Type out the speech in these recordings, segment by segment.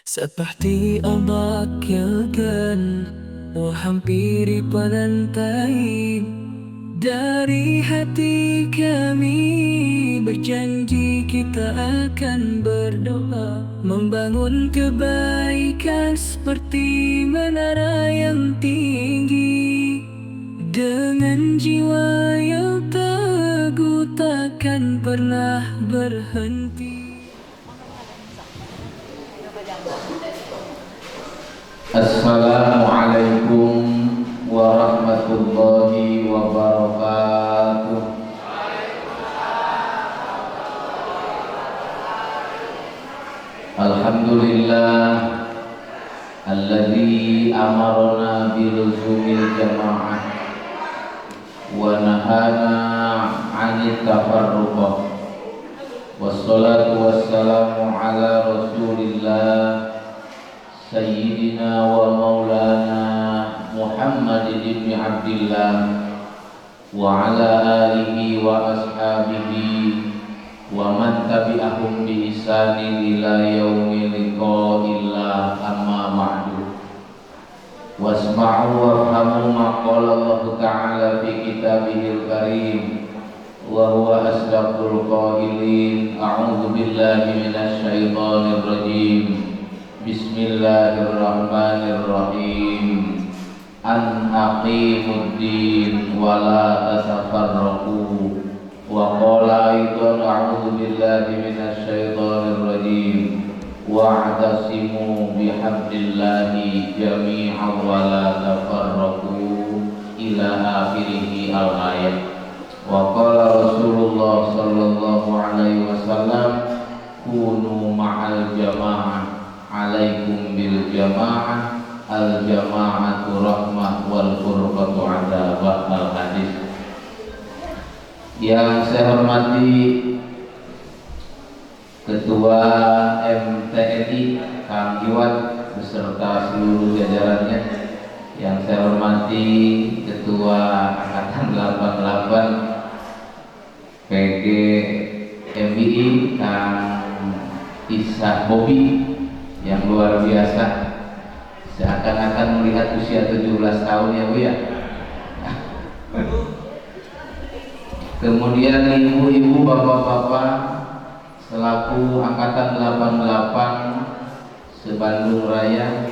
Seperti ombak yang menghampiri pantai, dari hati kami berjanji kita akan berdoa, membangun kebaikan seperti menara yang tinggi. Dengan jiwa yang teguh takkan pernah berhenti. Assalamualaikum warahmatullahi wabarakatuh. Alhamdulillah alladzi amarna biluzumil jamaah wa nahana 'anit tafarruq. Wassalatu wassalamu ala Rasulillah Sayyidina wa maulana Muhammad ibn Abdillah wa ala alihi wa ashabihi wa man tabi'ahum bi ihsanin ila yaumil liqa'illah, amma ba'du. Wasma'u wafhamu ma qala Allah ta'ala fi kitabihil karim wa huwa asdaqul qailin. A'udzu billahi minasy syaithanir rajim. Bismillahirrahmanirrahim. An aqimuddin wa la tatafarraqu. Wa qala aidan a'udzu billahi minasy syaithanir rajim. Wa'tasimu bihablillahi jami'an wa la tafarraqu ila akhirih al-ayat. Wa qala Rasulullah sallallahu alaihi wasallam, kunu ma'al jamaah, alaikum bil jamaah, al jamaatu rahmah wal furqatu adabah. Al hadis. Yang saya hormati Ketua MTNI Kang Iwan beserta seluruh jajarannya, yang saya hormati Ketua Angkatan 88 PG MII Kang Isa Bobi, yang luar biasa, seakan-akan melihat usia 17 tahun ya Bu ya. Kemudian ibu-ibu, bapak-bapak selaku angkatan 88 se-Bandung Raya,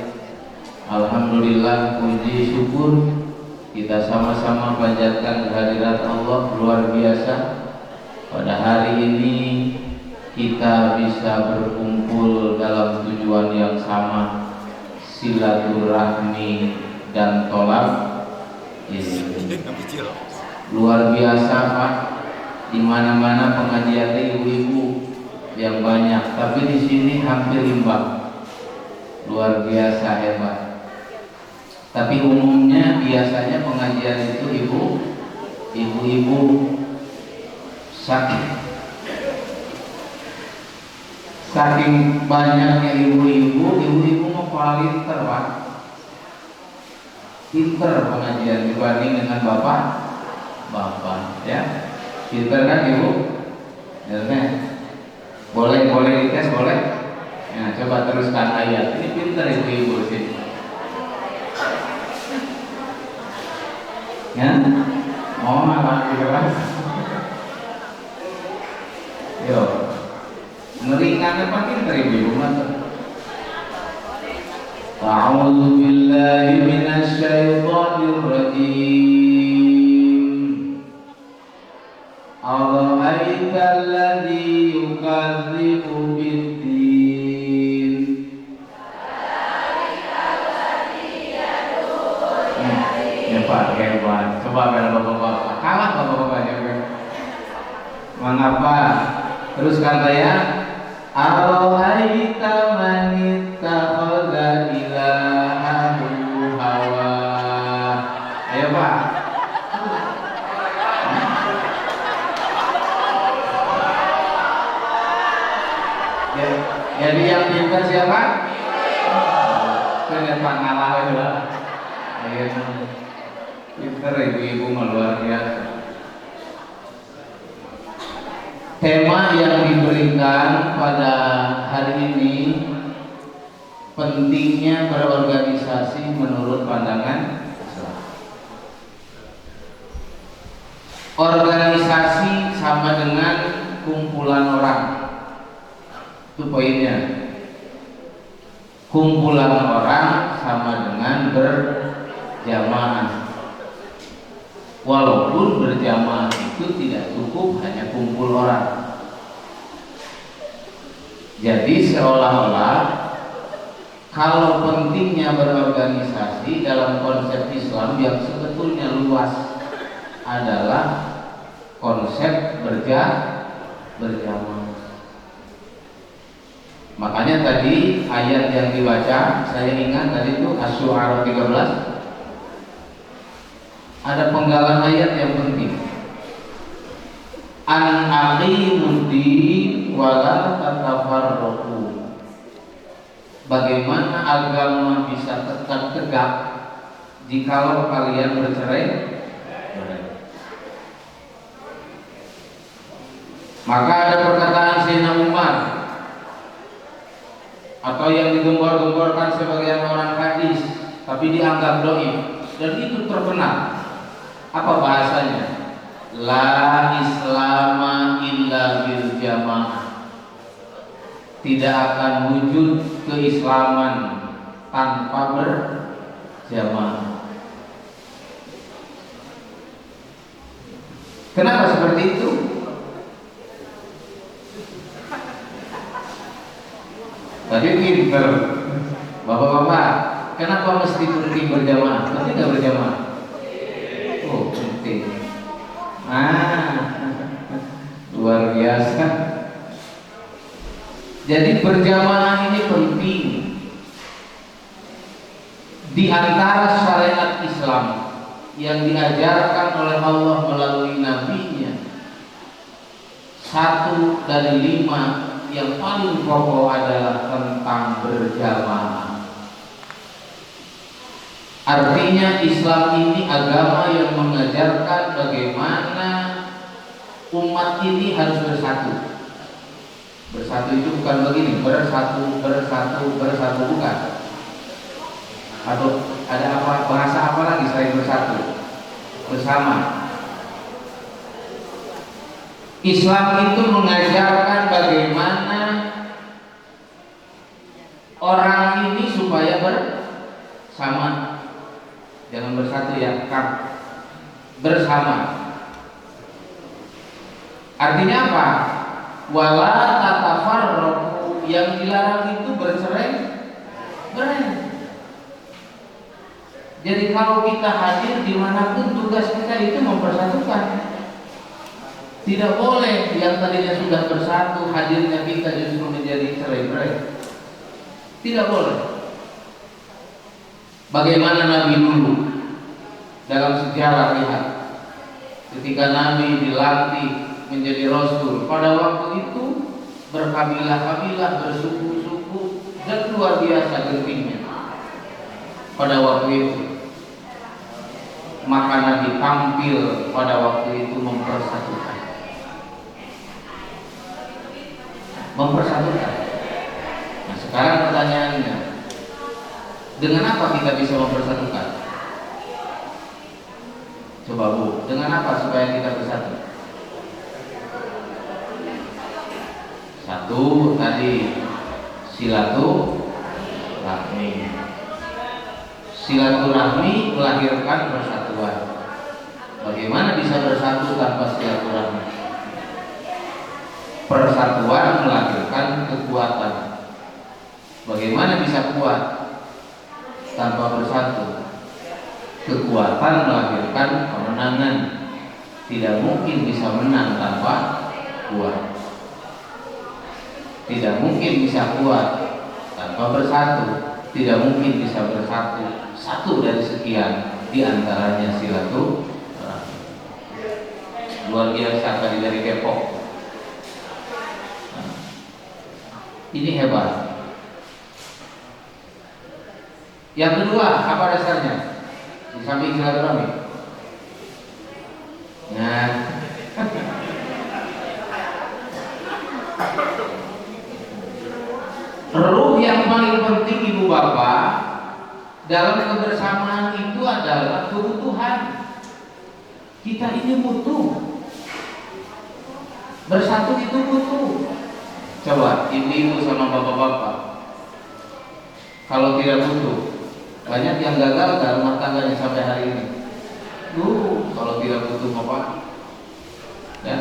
alhamdulillah, puji syukur kita sama-sama panjatkan kehadirat Allah luar biasa. Pada hari ini kita bisa berkumpul dalam tujuan yang sama, silaturahmi dan tolak. Luar biasa Pak, di mana-mana pengajian ibu-ibu yang banyak, tapi di sini hampir imbang. Luar biasa hebat. Tapi umumnya biasanya pengajian itu ibu-ibu saking banyaknya ibu-ibu mau pinter Pak, pinter pengajian dibanding dengan bapak ya. Pinter kan ibu? Ya, boleh dites, boleh? Ya, coba teruskan ayat. Ini pinter ibu-ibu sih. Ya? Oh, alhamdulillah. Yo, ngeringan apa pinter ibu-ibu mantap. A'udzu billahi minasy syaithanir rajim. Ara'aita alladzi yukadzibu bid-din. Ya Pak, hebat. Coba kalau bapak-bapak kalah bapak-bapaknya. Mengapa? Teruskan saya. Ara'aita man ittakhadha ilahahu hawa. Ayo Pak. Jadi yang pintar siapa? Saya Pak ngalah itu lah. Ayo, pintar ibu-ibu luar biasa. Tema yang diberikan pada hari ini pentingnya berorganisasi menurut pandangan Islam. Organisasi sama dengan kumpulan orang. Itu poinnya. Kumpulan orang sama dengan berjamaah. Walaupun berjamaah itu tidak cukup hanya kumpul orang. Jadi seolah-olah kalau pentingnya berorganisasi dalam konsep Islam yang sebetulnya luas adalah konsep berjamaah. Makanya tadi ayat yang dibaca, saya ingat tadi itu Asy-Syu'ara 13, ada penggalan ayat yang penting. An aqimuddin wa la tatafarraqu. Bagaimana agama bisa tetap tegak jikalau kalian bercerai? Maka ada perkataan Sayyidina Umar atau yang digembor-gemborkan sebagian orang hadis tapi dianggap dhaif dan itu terkenal. Apa bahasanya? La islama illa bil jamaah. Tidak akan wujud keislaman tanpa berjamaah. Kenapa seperti itu? Tadi pinter Bapak-bapak, kenapa mesti penting berjamaah? Penting nggak berjamaah? Oh, penting. Luar biasa. Jadi berjamaah ini penting. Di antara syariat Islam yang diajarkan oleh Allah melalui nabinya, 1 dari 5 yang paling pokok adalah tentang berjamaah. Artinya Islam ini agama yang mengajarkan bagaimana umat ini harus bersatu. Bersatu itu bukan begini, bersatu bukan. Atau ada apa, bahasa apa lagi selain bersatu? Bersama. Islam itu mengajarkan bagaimana orang ini supaya bersama. Jangan bersatu ya, Kang. Bersama. Artinya apa? Wala tatafarraqu, yang dilarang itu bercerai-berai. Jadi kalau kita hadir dimanapun, tugas kita itu mempersatukan. Tidak boleh yang tadinya sudah bersatu, hadirnya kita justru menjadi cerai-berai. Tidak boleh. Bagaimana Nabi dulu dalam sejarah, lihat, ketika Nabi dilantik menjadi Rasul, pada waktu itu berkabilah-kabilah, bersuku-suku, dan luar biasa gentingnya pada waktu itu. Maka Nabi tampil pada waktu itu mempersatukan. Nah, sekarang pertanyaannya, dengan apa kita bisa mempersatukan? Coba Bu, dengan apa supaya kita bersatu? Satu tadi, silaturahmi. Silaturahmi melahirkan persatuan. Bagaimana bisa bersatu tanpa silaturahmi? Persatuan melahirkan kekuatan. Bagaimana bisa kuat tanpa bersatu? Kekuatan melahirkan kemenangan. Tidak mungkin bisa menang tanpa kuat. Tidak mungkin bisa kuat tanpa bersatu. Tidak mungkin bisa bersatu. Satu dari sekian, diantaranya silaturahmi. Luar biasa tadi dari Depok. Ini hebat. Yang kedua, apa dasarnya? Di samping silaturahmi. Nah, ruh yang paling penting Ibu Bapak dalam kebersamaan itu adalah kebutuhan. Kita ini butuh. Bersatu itu butuh. Coba ibu-ibu sama bapak-bapak, kalau tidak butuh, banyak yang gagal dalam rumah tangganya sampai hari ini. Kalau tidak butuh bapak, ya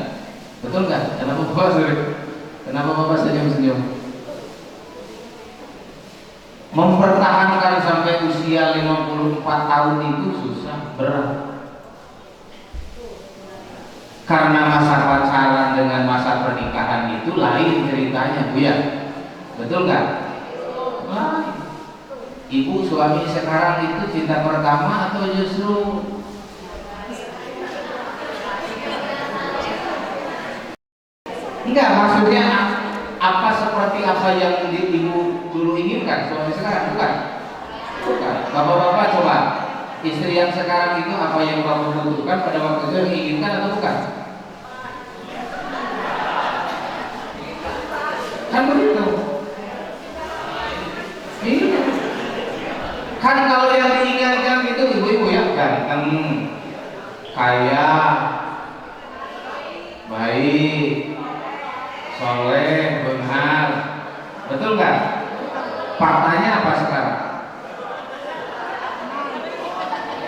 betul nggak? Kenapa bapak Kenapa bapak senyum-senyum? Mempertahankan sampai usia 54 tahun itu susah, berat. Karena masa pacaran dengan masa pernikahan itu lain ceritanya, Bu ya. Betul nggak? Lain. Ibu suami sekarang itu cinta pertama atau justru enggak? Maksudnya apa seperti apa yang ibu dulu inginkan suami sekarang? Bukan. Bukan. Bapak-bapak coba, istri yang sekarang itu apa yang bapak butuhkan pada waktu itu yang diinginkan atau bukan? Kan begitu. Iya. Kan kalau yang diinginkan itu ibu-ibu ya ganteng, kaya, baik, soleh, benar, betul nggak? Faktanya apa sekarang?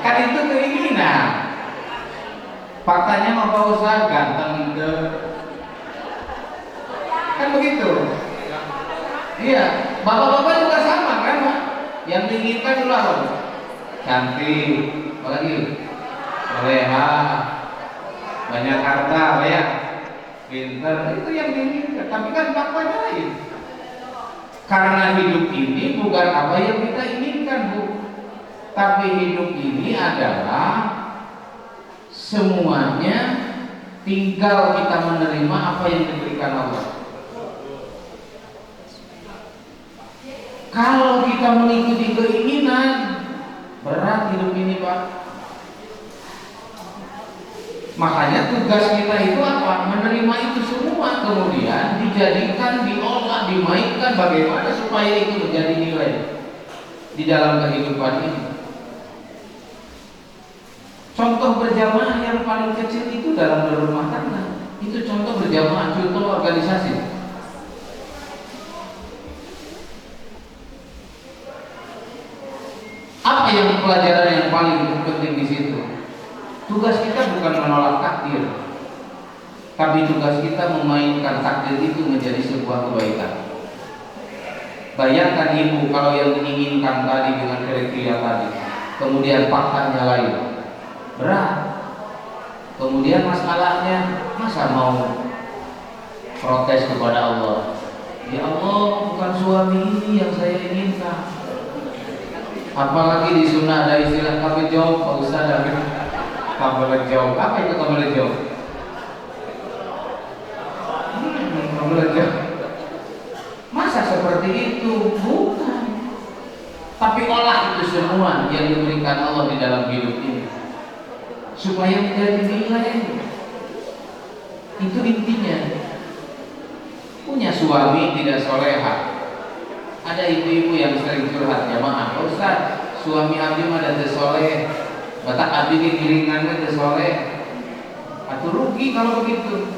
Kan itu keinginan. Faktanya mau Pak Ustaz ganteng ke, kan begitu? Iya, bapak-bapak juga sama kan, Pak? Yang diinginkan dulu apa? Cantik, apalagi soleha, banyak harta, ya, pintar, itu yang diinginkan. Tapi kan faktanya lain. Karena hidup ini bukan apa yang kita inginkan, Bu. Tapi hidup ini adalah semuanya tinggal kita menerima apa yang diberikan Allah. Kalau kita mengikuti keinginan, berat hidup ini, Pak. Makanya tugas kita itu apa? Menerima itu semua, kemudian dijadikan, diolah, dimainkan bagaimana supaya itu menjadi nilai di dalam kehidupan ini. Contoh berjamaah yang paling kecil itu dalam berumah tangga. Itu contoh berjamaah, contoh organisasi. Apa yang pelajaran yang paling penting di situ? Tugas kita bukan menolak takdir, tapi tugas kita memainkan takdir itu menjadi sebuah kebaikan. Bayangkan ibu kalau yang diinginkan tadi dengan kriteria tadi, kemudian faktanya lain, berat. Kemudian masalahnya, masa mau protes kepada Allah? Ya Allah, bukan suami ini yang saya inginkan. Apalagi di sunnah ada istilah kabel jauh, Pak Ustaz. Kabel jauh, apa itu kabel jauh? Kabel jauh. Masa seperti itu? Bukan. Tapi olah itu semua yang diberikan Allah di dalam hidup ini supaya menjadi nilai. Itu intinya. Punya suami tidak soleha. Ada ibu-ibu yang sering curhat, ya maaf Pak Ustaz, suami abdi mah ada soleh, batak abdi gilingan teh soleh. Atau rugi kalau begitu.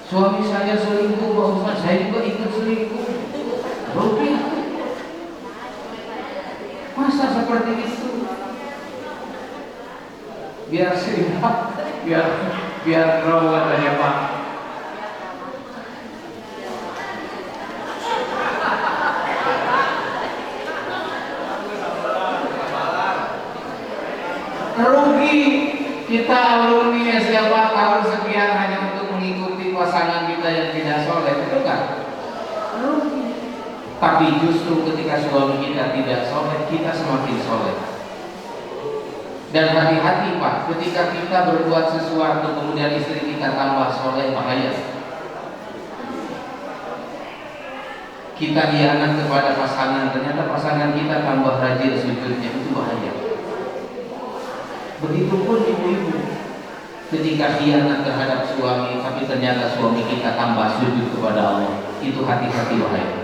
Suami saya selingkuh, Pak Ustaz, saya juga ikut selingkuh. Rugi. Masa seperti itu? Biar singkat, biar rawat aja Pak. Rugi kita alumni siapa tahun sekian hanya untuk mengikuti pasangan kita yang tidak soleh, betul kan? Rugi. Tapi justru ketika suami kita tidak soleh, kita semakin soleh. Dan hati-hati Pak, ketika kita berbuat sesuatu kemudian istri kita tambah soleh, bahaya. Kita hianat kepada pasangan, ternyata pasangan kita tambah rajin sujudnya, itu bahaya. Begitupun ibu-ibu, ketika khianat terhadap suami, tapi ternyata suami kita tambah sujud kepada Allah, itu hati-hati bahaya.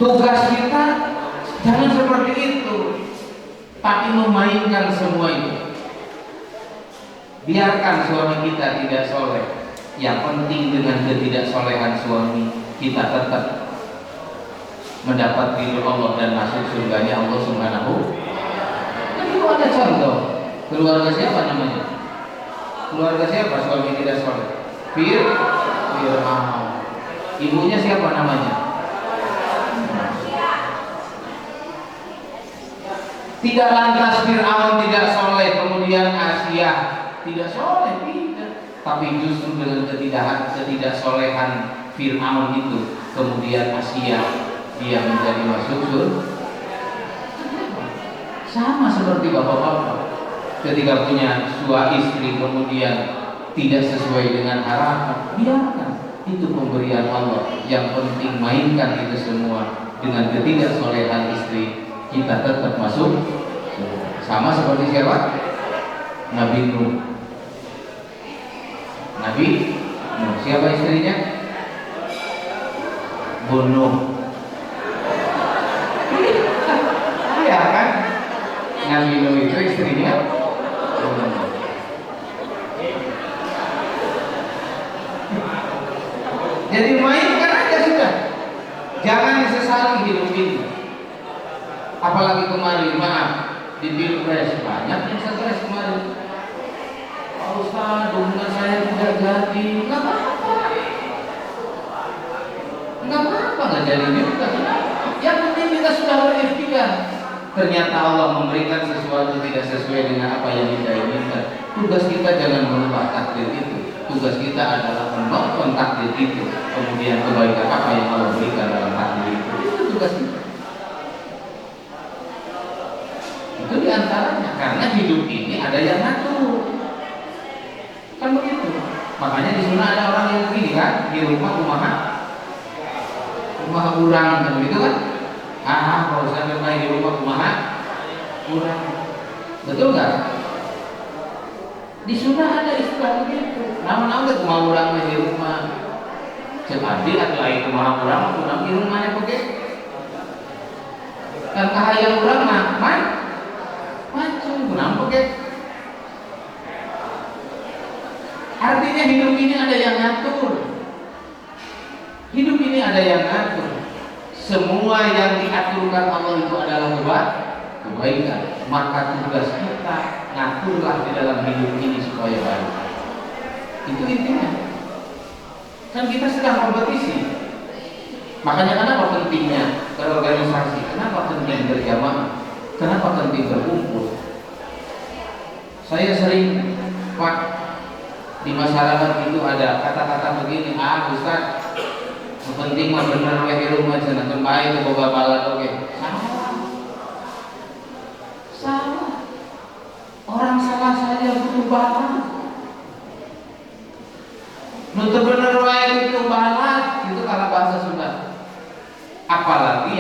Tugas kita jangan seperti itu, tapi memainkan semua itu. Biarkan suami kita tidak soleh. Yang penting dengan ketidaksolehan suami kita tetap mendapat ridho Allah dan masuk surganya Allah Subhanahu. Jadi ada contoh keluarga siapa namanya? Keluarga siapa suami tidak soleh? Fir'aun. Ibunya siapa namanya? Tidak lantas Fir'aun tidak soleh, kemudian Asia tidak soleh, tidak. Tapi justru dengan ketidaksolehan Fir'aun itu, kemudian Asia dia menjadi masuk surga. Sama seperti bapak-bapak ketika punya suami istri kemudian tidak sesuai dengan harapan, biarkan itu pemberian Allah. Yang penting mainkan itu semua. Dengan ketidaksolehan istri kita tetap masuk. Sama seperti siapa? Nabi Nuh. Nabi Nuh, siapa istrinya? Bunuh. Ya kan? Nabi Nuh itu istrinya Bunuh. Jadi mainkan aja sudah. Jangan disesali hidup ini. Apalagi kemarin, maaf, di Pilpres banyak yang stres kemarin. Pak Ustaz, hubungan saya tidak jadi. Nggak apa-apa. Nggak apa-apa, nggak jadi juga. Yang penting kita sudah berikhtiar. Ternyata Allah memberikan sesuatu tidak sesuai dengan apa yang kita inginkan. Tugas kita jangan menolak takdir itu. Tugas kita adalah menonton takdir itu. Kemudian kebaikan apa yang Allah berikan dalam takdir itu. Itu tugas kita. Itu diantaranya. Karena hidup ini ada yang ngatur. Kan begitu. Makanya di sana ada orang yang begini kan, di rumah kurang kan begitu kan? Kalau saya bermain di rumah kurang. Betul nggak? Di sana ada istilah begitu. Nama-nama rumah kurang di rumah. Jadi atau lain rumah kurang di rumahnya pakai. Dan kahayang kurang main. Macam kurang pakai. Artinya hidup ini ada yang ngatur. Hidup ini ada yang ngatur. Semua yang diaturkan Allah itu adalah kebaikan. Maka tugas kita ngaturlah di dalam hidup ini supaya baik. Itu intinya. Kan kita sedang kompetisi. Makanya kenapa pentingnya berorganisasi? Kenapa penting berjamaah? Kenapa penting berkumpul? Saya sering di masyarakat itu ada kata-kata begini, Ustaz, penting mah bener we di rumah cenah teu bae teu boga balat oge. Salah. Orang salah saja butuh balat. Nu teu bener wae butuh balat, itu kalau bahasa Sunda. Apalagi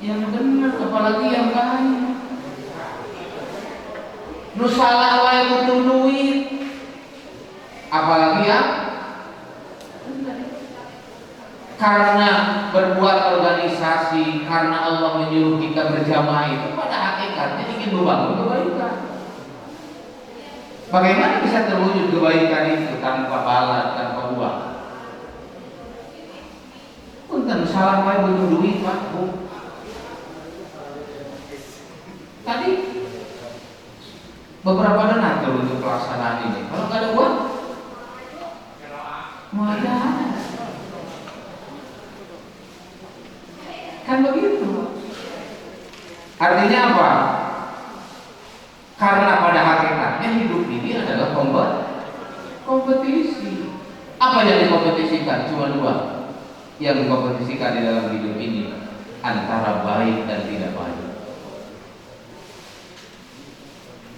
yang benar, apalagi yang baik. Nu salah wae butuh duit. Apalagi yang karena berbuat organisasi, karena Allah menyuruh kita berjamaah itu pada hakikatnya ingin membangun kebaikan. Bagaimana bisa terwujud kebaikan itu tanpa balat, tanpa uang? Punten salah wae butuh duit, Pak. Tadi beberapa donatur untuk pelaksanaan ini. Kalau nggak ada uang, mau ada. Kan begitu. Artinya apa? Karena pada hakikatnya hidup ini adalah kompetisi. Apa yang dikompetisikan? Cuma dua yang dikompetisikan di dalam hidup ini, antara baik dan tidak baik.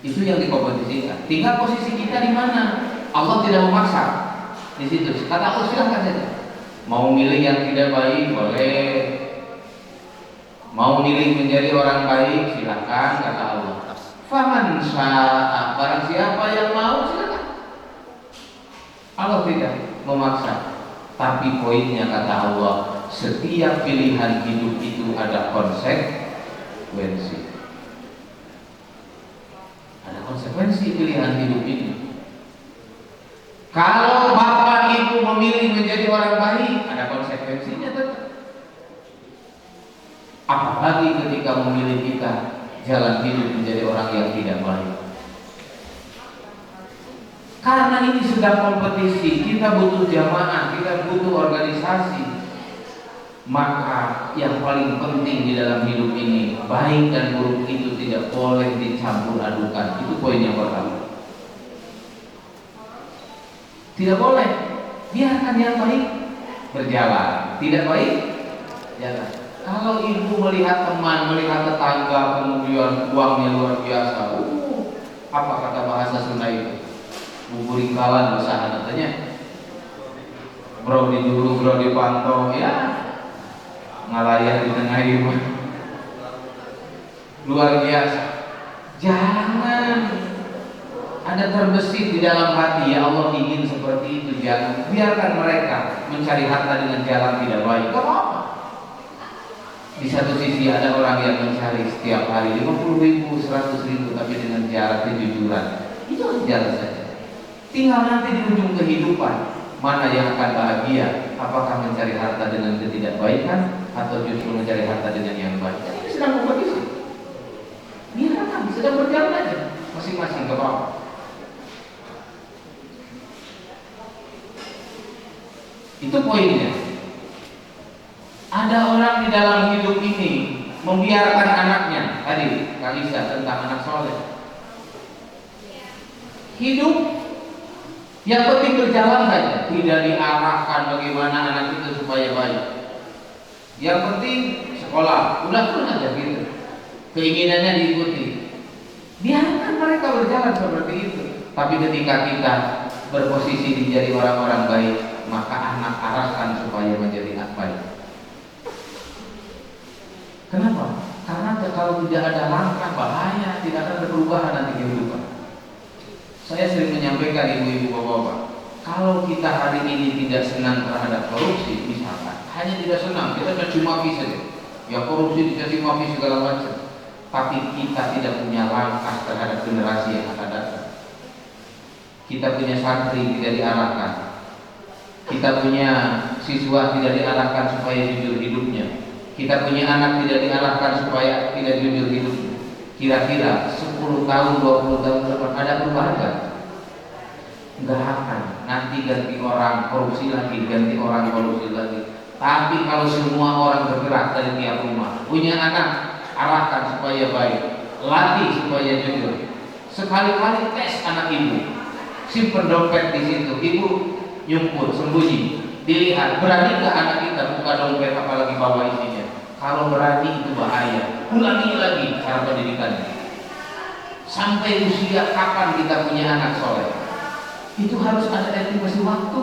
Itu yang dikompetisikan. Tinggal posisi kita di mana. Allah tidak memaksa di situ. Kata Allah silahkan saja. Mau milih yang tidak baik boleh. Mau milih menjadi orang baik silakan, kata Allah. Faman syaa, barang siapa yang mau silakan. Allah tidak memaksa. Tapi poinnya kata Allah, setiap pilihan hidup itu ada konsekuensi. Ada konsekuensi pilihan hidup ini. Kalau bapak ibu memilih menjadi orang baik, ada konsekuensinya tetap. Apalagi ketika memilih kita jalan hidup menjadi orang yang tidak baik. Karena ini sedang kompetisi, kita butuh jamaah, kita butuh organisasi. Maka yang paling penting di dalam hidup ini, baik dan buruk itu tidak boleh dicampur adukan. Itu poin yang pertama. Tidak boleh, biarkan yang baik berjalan, tidak baik jalan. Kalau ibu melihat teman, melihat tetangga, kemudian uangnya luar biasa, apa kata bahasa Sunda itu? Buburikalan usaha katanya. Bro dijuru, bro dipantau, ya ngalayar di tengah ibu. Luar biasa. Jangan ada terbesit di dalam hati, ya Allah ingin seperti itu. Jangan biarkan mereka mencari harta dengan jalan tidak baik. Gak apa-apa. Di satu sisi ada orang yang mencari setiap hari 50.000, 100.000, tapi dengan jalan kejujuran. Itu jalan saja. Tinggal nanti di ujung kehidupan mana yang akan bahagia. Apakah mencari harta dengan ketidakbaikan atau justru mencari harta dengan yang baik. Ini sedang kompetisi. Biarkan, sedang berjalan aja masing-masing, gak apa-apa. Itu poinnya. Ada orang di dalam hidup ini membiarkan anaknya. Tadi Kak Lisa tentang anak soleh. Hidup yang penting berjalan saja, tidak diarahkan bagaimana anak itu supaya baik. Yang penting sekolah, udah pun aja gitu. Keinginannya diikuti. Biarkan mereka berjalan seperti itu. Tapi ketika kita berposisi menjadi orang-orang baik, maka anak arahkan supaya menjadi anak baik. Kenapa? Karena kalau tidak ada langkah bahaya, tidak akan ada perubahan nanti kehidupan. Saya sering menyampaikan ibu-ibu bapak-bapak, kalau kita hari ini tidak senang terhadap korupsi, misalkan, hanya tidak senang, kita caci maki saja, ya korupsi dicaci maki segala macam, tapi kita tidak punya langkah terhadap generasi yang akan datang. Kita punya santri tidak diarahkan, kita punya siswa tidak diarahkan supaya jujur hidupnya, kita punya anak tidak diarahkan supaya tidak jujur hidupnya. Kira-kira 10 tahun, 20 tahun ke depan ada perubahan gak? Enggak akan. Nanti ganti orang korupsi lagi, ganti orang korupsi lagi. Tapi kalau semua orang bergerak dari tiap rumah, punya anak, arahkan supaya baik, latih supaya jujur. Sekali-kali tes anak ibu, simpen dompet di situ, ibu nyumput, sembunyi, dilihat, beranikah anak kita buka dompet apalagi bawa isinya? Kalau berani itu bahaya. Ulangi lagi cara pendidikannya. Sampai usia kapan kita punya anak soleh? Itu harus ada estimasi waktu.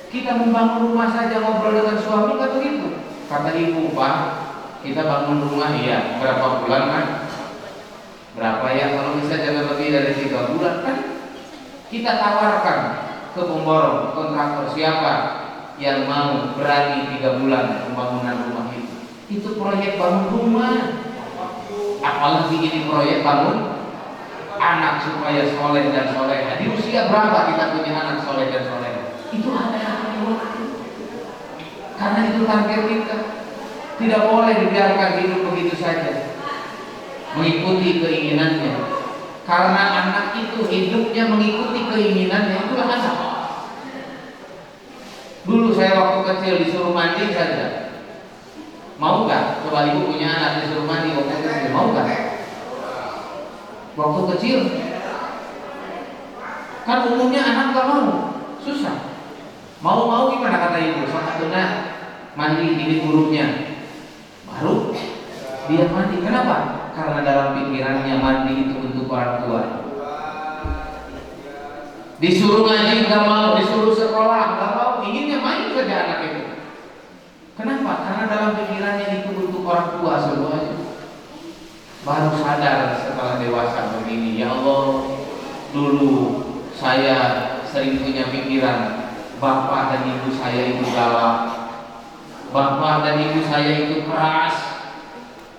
Kita membangun rumah saja ngobrol dengan suami kan begitu. Kata ibu, Pak, kita bangun rumah iya. Berapa bulan kan? Berapa ya? Kalau bisa jangan lebih dari 3 bulan kan? Kita tawarkan ke pemborong, kontraktor siapa yang mau berani 3 bulan pembangunan rumah itu. Itu proyek bangun rumah. Apalagi ini proyek bangun anak supaya soleh dan soleh. Di usia berapa kita punya anak soleh dan soleh? Itu ada waktu. Karena itu target kita. Tidak boleh dibiarkan hidup begitu saja, mengikuti keinginannya. Karena anak itu hidupnya mengikuti keinginannya. Itulah anak. Dulu saya waktu kecil disuruh mandi saja. Mau gak? Coba ibu punya anak disuruh mandi waktu kecil, mau gak? Waktu kecil kan umumnya anak gak mau, susah. Mau gimana kata ibu? Satu-satunya mandi ini gurunya, baru dia mandi. Kenapa? Karena dalam pikirannya mandi itu untuk orang tua. Disuruh ngaji gak mau, disuruh sekolah gak mau, inginnya main saja anak itu. Kenapa? Karena dalam pikirannya itu untuk orang tua semuanya. Baru sadar setelah dewasa begini, ya Allah, dulu saya sering punya pikiran bapak dan ibu saya itu galak, bapak dan ibu saya itu keras,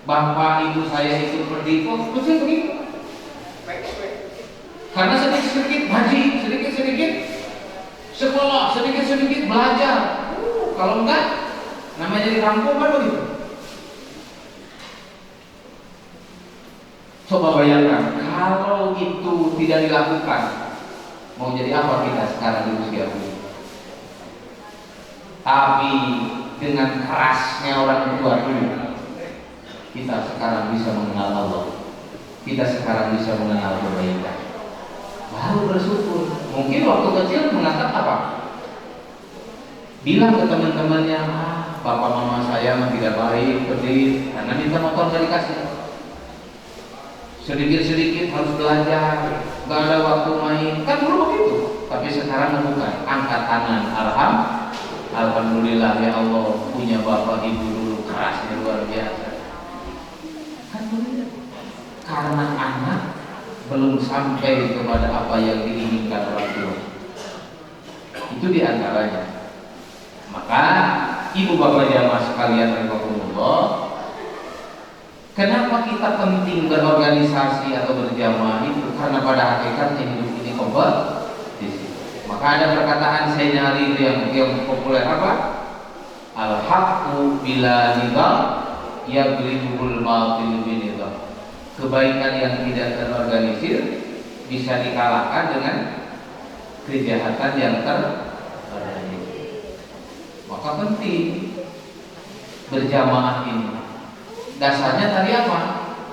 bapak ibu saya itu pergi, kok mesti begitu? Karena sedikit-sedikit ngaji, sedikit-sedikit sekolah, sedikit-sedikit belajar. Kalau enggak, namanya jadi kampung kan begitu. Coba bayangkan, kalau itu tidak dilakukan, mau jadi apa kita sekarang di usia ini? Tapi dengan kerasnya orang tua dulu, kita sekarang bisa mengenal Allah, kita sekarang bisa mengenal kebaikan. Baru bersyukur. Mungkin waktu kecil menganggap apa? Bilang ke teman-temannya, bapak mama saya tidak baik, pedih, karena minta motor gak dikasih. Sedikit-sedikit harus belajar, gak ada waktu main, kan dulu begitu. Tapi sekarang bukan, angkat tangan, alhamdulillah ya Allah punya bapak ibu dulu kerasnya luar biasa. Kan begitu. Karena anak belum sampai kepada apa yang diinginkan orang tua. Itu diantaranya. Maka ibu bapak jamaah sekalian rahimakumullah, kenapa kita penting berorganisasi atau berjamaah itu? Karena pada hakikatnya hidup ini kompetisi. Maka ada perkataan Sayyidina Ali yang populer apa? Al-haqqu bila nizam yaglibul batil binizam. Kebaikan yang tidak terorganisir bisa dikalahkan dengan kejahatan yang terorganisir. Maka penting berjamaah ini. Dasarnya tadi apa?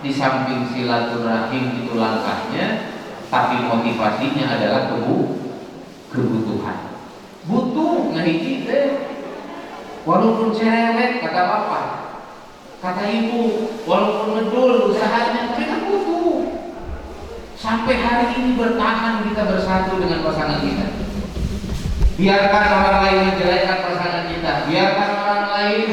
Di samping silaturahim itu langkahnya, tapi motivasinya adalah kebutuhan. Butuh ngahiji teh. Walaupun cerewet kata bapak, kata ibu, walaupun ngedul usahanya, tapi kan butuh. Sampai hari ini bertahan kita bersatu dengan pasangan kita. Biarkan orang lain menjelekkan pasangan kita, biarkan orang lain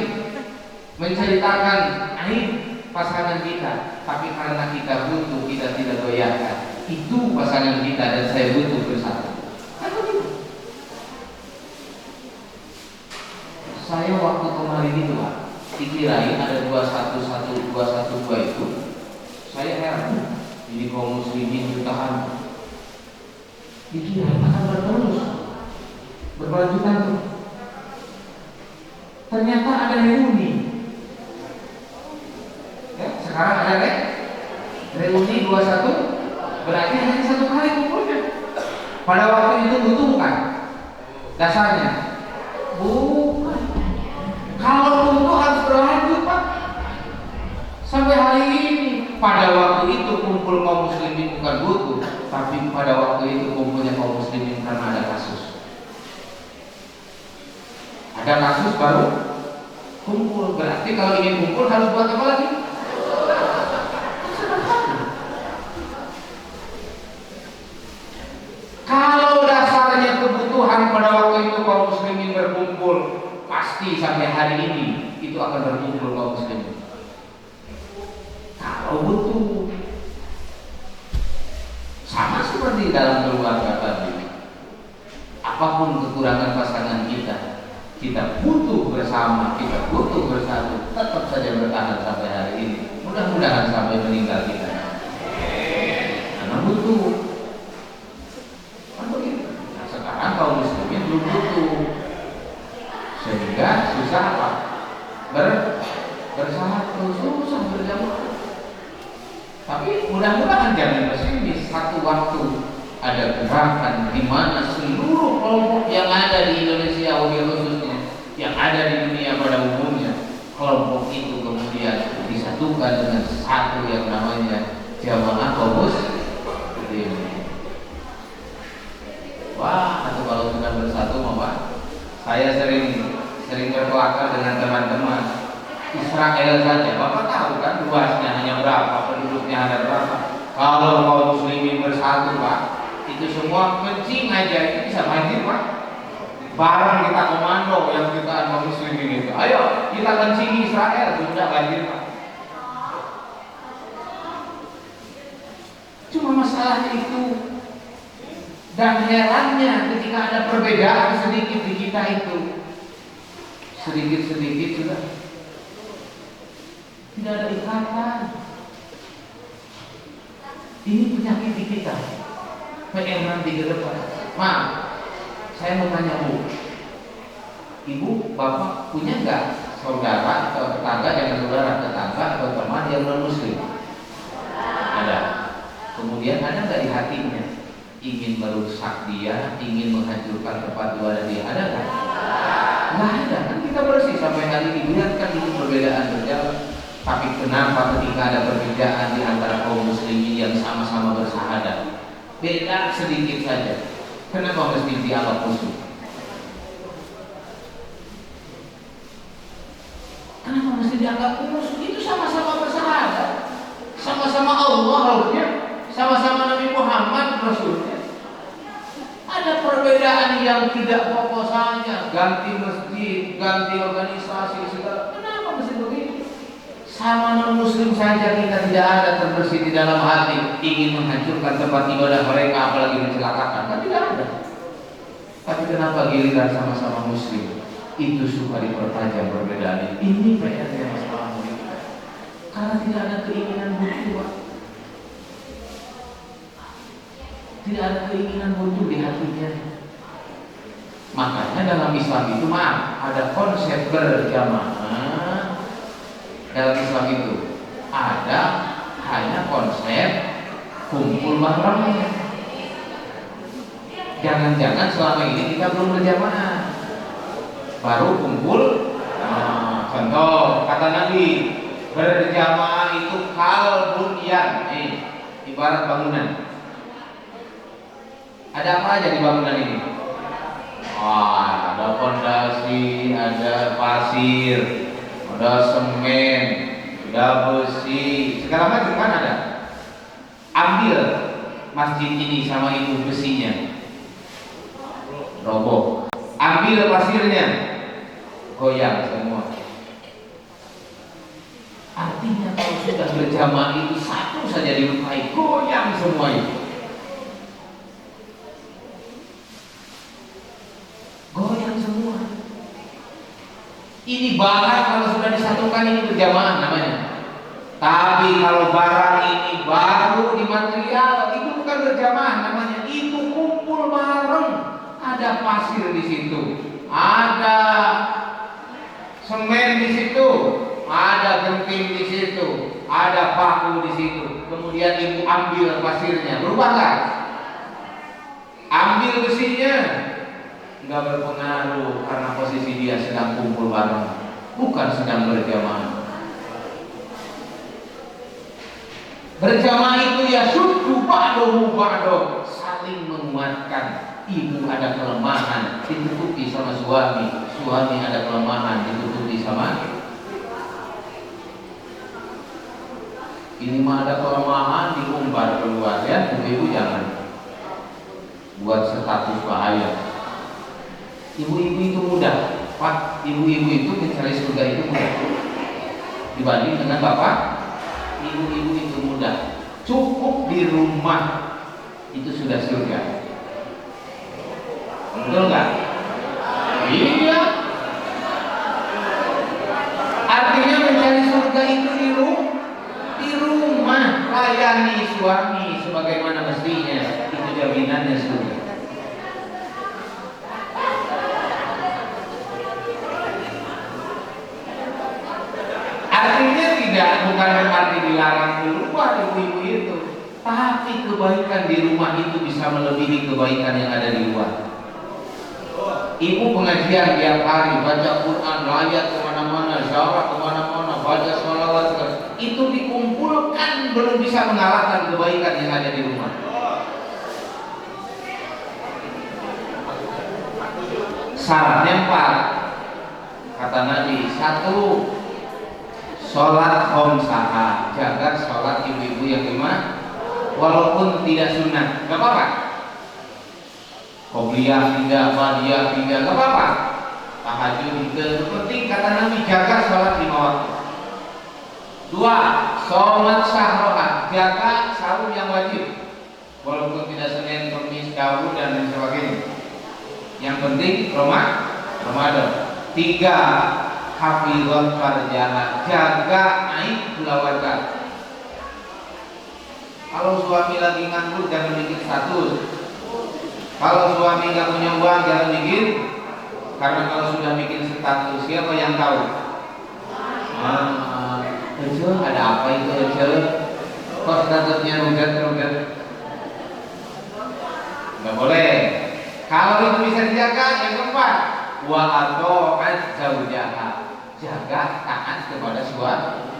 menceritakan aib pasangan kita, tapi karena kita butuh, kita tidak goyahkan. Itu pasangan kita dan saya butuh bersatu. Saya waktu kemarin itu dikirain ada 211, 212 itu. Saya heran, ini kaum muslimin jutaan. Dikirain akan berkelanjutan tuh. Ternyata ada reuni. Ya, sekarang ada reuni 21, berarti hanya satu kali kumpulnya. Pada waktu itu butuh bukan? Dasarnya bukan. Kalau butuh harus berlanjut Pak. Sampai hari ini. Pada waktu itu kumpul kaum muslimin bukan butuh, tapi pada waktu itu kumpulnya kaum muslimin karena ada kasus. Ada kasus baru kumpul. Berarti kalau ingin kumpul harus buat apa lagi? Kalau dasarnya kebutuhan pada waktu itu kaum muslimin berkumpul, pasti sampai hari ini itu akan berkumpul kaum muslimin. Kalau butuh, sama seperti dalam keluarga tadi, apapun kekurangan pasangan kita, kita butuh bersama, kita butuh bersatu, tetap saja bertahan sampai hari ini. Mudah-mudahan sampai meninggal kita. Karena butuh. Nah, sekarang kaum muslimin belum butuh, sehingga susah apa? Bersatu, susah berjamaah. Tapi mudah-mudahan jangan pesimis. Satu waktu ada gerakan di mana seluruh kelompok yang ada di Indonesia, wabil khususnya yang ada di dunia pada umumnya, kelompok itu kemudian disatukan dengan satu yang namanya jamaah kaum muslimin. Wah, atau kalau sudah bersatu, Pak, saya sering berkelakar dengan teman-teman. Israel saja, Bapak tahu kan luasnya hanya berapa, penduduknya ada berapa. Kalau kaum muslimin bersatu Pak, itu semua kencing aja itu bisa banjir Pak. Barang kita komando yang kita kaum muslimin itu, ayo kita kencing Israel, sudah banjir Pak. Cuma masalahnya itu. Dan herannya ketika ada perbedaan sedikit di kita itu, sedikit-sedikit sudah tidak ada ikatan. Ini penyakit di kita. PR nanti ke depan. Maaf, saya mau tanya Bu, Ibu, Bapak punya nggak saudara atau tetangga, jangan saudara, tetangga atau teman yang non muslim? Ada. Kemudian ada nggak di hatinya ingin merusak dia, ingin menghancurkan tempat ibadah dia? Ada nggak? Nggak ada. Kan kita bersih sampai hari ini. Biarkan itu perbedaan berjalan. Tapi kenapa ketika ada perbedaan di antara kaum muslimin yang sama-sama bersahadat, beda sedikit saja, kenapa mesti dianggap musuh? Kenapa mesti dianggap musuh? Itu sama-sama bersahadat, sama-sama Allah Rasulnya, sama-sama Nabi Muhammad Rasulnya. Ada perbedaan yang tidak pokok saja, ganti masjid, ganti organisasi segala. Kenapa mesti begitu? Sama non muslim saja kita tidak ada terbersih di dalam hati ingin menghancurkan tempat ibadah mereka, apalagi mencelakakan. Kan tidak ada. Tapi kenapa giliran sama-sama muslim itu suka dipertajam perbedaan ini? Ini PR-nya masalah kita. Karena tidak ada keinginan berubah. Tidak ada keinginan muncul di hatinya. Makanya dalam Islam itu ada konsep berjamaah. Dalam Islam itu ada hanya konsep kumpul bareng. Jangan-jangan selama ini kita belum berjamaah, baru kumpul. Contoh kata Nabi, berjamaah itu kal bunyan, ibarat bangunan. Ada apa aja di bangunan ini? Ada fondasi, ada pasir, ada semen, ada besi, segala macam kan ada. Ambil masjid ini sama itu besinya, roboh. Ambil pasirnya, goyang semua. Artinya kalau sudah berjamaah itu satu saja dilukai, goyang semua itu. Goyang semua. Ini barang kalau sudah disatukan ini berjamaah namanya. Tapi kalau barang ini baru di material itu bukan berjamaah namanya. Itu kumpul bareng. Ada pasir di situ, ada semen di situ, ada genting di situ, ada paku di situ. Kemudian ibu ambil pasirnya, berubah nggak? Ambil besinya, nggak berpengaruh karena posisi dia sedang kumpul bareng, bukan sedang berjamaah. Berjamaah itu ya syuddu ba'duhu ba'do, saling menguatkan. Ibu ada kelemahan ditutupi sama suami, suami ada kelemahan ditutupi sama. Ini mah ada kelemahan diumbar keluar ya, ibu jangan buat status bahaya. Ibu-ibu itu mudah, Pak. Ibu-ibu itu mencari surga itu mudah dibanding dengan bapak. Ibu-ibu itu mudah, cukup di rumah itu sudah surga. Betul nggak? Iya. Artinya mencari surga itu di rumah, layani suami sebagaimana mestinya, itu jaminannya surga. Artinya tidak, bukan berarti dilarang di rumah ibu-ibu itu, tapi kebaikan di rumah itu bisa melebihi kebaikan yang ada di luar. Ibu pengajian tiap hari, baca Quran, layat kemana-mana, syarah kemana-mana, baca sholawat, itu dikumpulkan belum bisa mengalahkan kebaikan yang ada di rumah. Syaratnya 4, kata Nabi. 1, sholat khomsah, jaga sholat ibu-ibu yang 5, walaupun tidak sunnah, gak apa-apa. Qobliyah tidak, ba'diyah tidak, gak apa-apa. Tahajud itu penting, kata Nabi, jaga sholat 5 waktu. 2, sholat syahrohat, jaga sahur yang wajib, walaupun tidak Senin, Kamis, Daud dan lain sebagainya. Yang penting Ramadan. 3, Tiga, hafizat farjana, jaga aib keluarga. Kalau suami lagi nganggur jangan bikin status. Kalau suami nggak punya uang jangan bikin, karena kalau sudah bikin status siapa yang tahu? Ada apa itu Ece? Kok statusnya rudet? Nggak boleh. Kalau itu bisa dijaga, yang keempat, wa ato'at zaujaha, jaga taat kepada suami.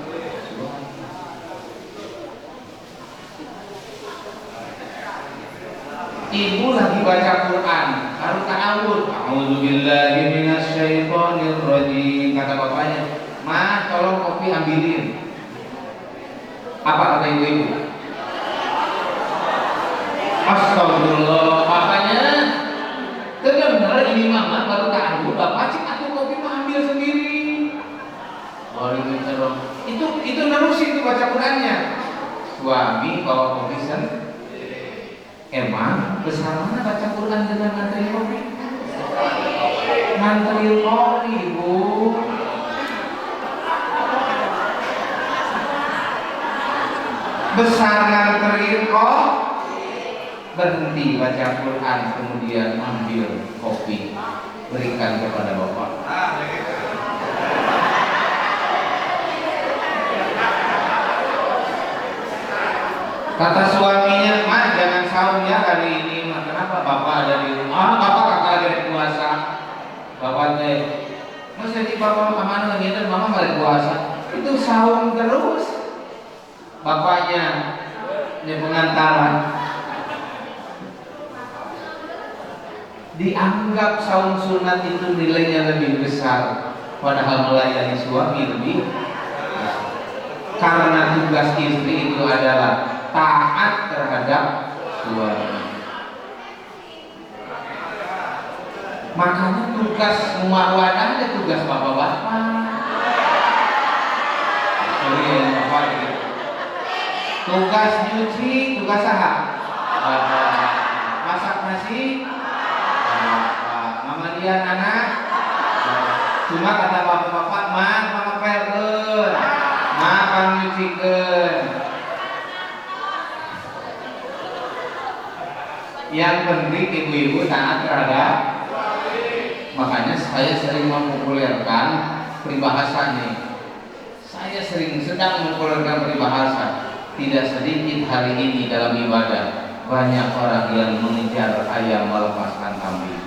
Ibu lagi baca Quran, baru ta'awud, a'udzubillahi minasyaitonirrajim, kata bapaknya, "Ma, tolong kopi ambilin." Apa kata ibu? Astagfirullah, bapaknya benar ini mama baru ta'awud, bapak cik atuh kopi mah ambil sendiri. Waalaikumsalam. Itu nerusin tuh baca Qurannya. Suami bawa kopi sendiri. Emang besar mana baca Quran dengan ngantri kopi? Ngantri kopi, Bu. Besar ngantri kok. Berhenti baca Quran, kemudian ambil kopi, berikan kepada bapak. Kata suaminya, "Ma, jangan sahur ya hari ini." "Ma, kenapa? Bapak ada di rumah." "Bapak kakak lagi ada puasa." Bapak teh, "Mas, jadi bapak kemana lagi dan mama lagi puasa?" Itu sahur terus. Bapaknya di pengantaran. Dianggap saum sunat itu nilainya lebih besar, padahal melayani suami lebih besar. Karena tugas istri itu adalah taat terhadap suami. Makanya tugas muawadah ada tugas bapak-bapak. Tugas nyuci, tugas apa? Masak nasi, mama dia anak. Cuma kata bapak-bapak, mama perken, mama nyucikan. Yang penting ibu-ibu taat terhadap. Makanya saya sering mempopulerkan peribahasa nih. Saya sedang mempopulerkan peribahasa. Tidak sedikit hari ini dalam ibadah banyak orang yang mengejar ayam melepaskan kambing.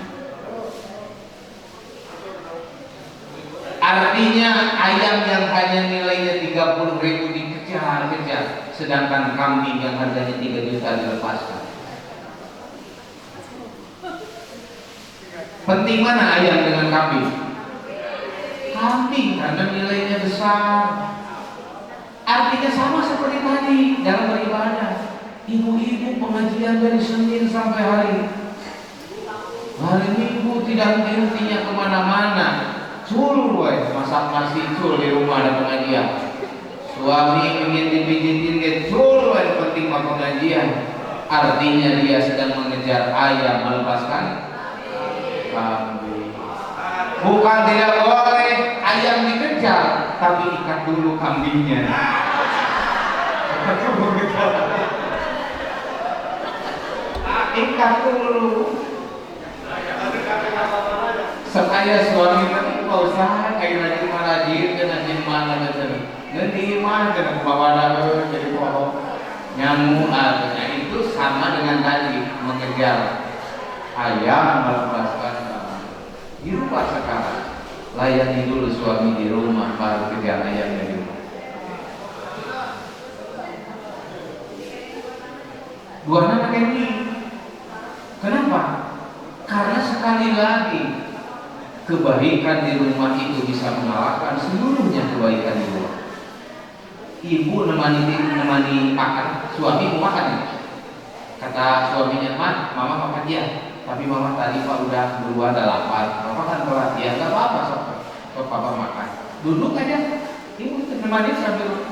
Artinya ayam yang hanya nilainya 30.000 dikejar-kejar, sedangkan kambing yang harganya 3 juta dilepaskan. Penting mana ayam dengan kambing? Kambing karena nilainya besar. Artinya sama seperti tadi dalam beribadah. Ibu-ibu pengajian dari Senin sampai hari Minggu tidak hentinya kemana-mana. Cul, masak nasi cul di rumah ada pengajian. Suami ingin dipijitin, cul, penting mah pengajian. Artinya dia sedang mengejar ayam melepaskan kambing. Bukan tidak boleh ayam dikejar, tapi ikat dulu kambingnya. Ikat dulu. Supaya suami nanti mau usaha kayak lagi marajin dan di mana dan di mana dan bawa jadi pohon nyamuk. Artinya itu sama dengan tadi mengejar ayam melepaskan kambing. Di rumah sekarang layani dulu suami di rumah baru kejar ayam di rumah. Dua anak ini. Kenapa? Karena sekali lagi kebaikan di rumah itu bisa mengalahkan seluruhnya kebaikan di luar. Ibu nemani makan, suami mau makan ya? Kata suaminya, mama makan ya, tapi mama tadi pak udah berdua ada lapar, papa kan telat ya, nggak apa-apa sok papa makan, duduk aja, ibu nemani sambil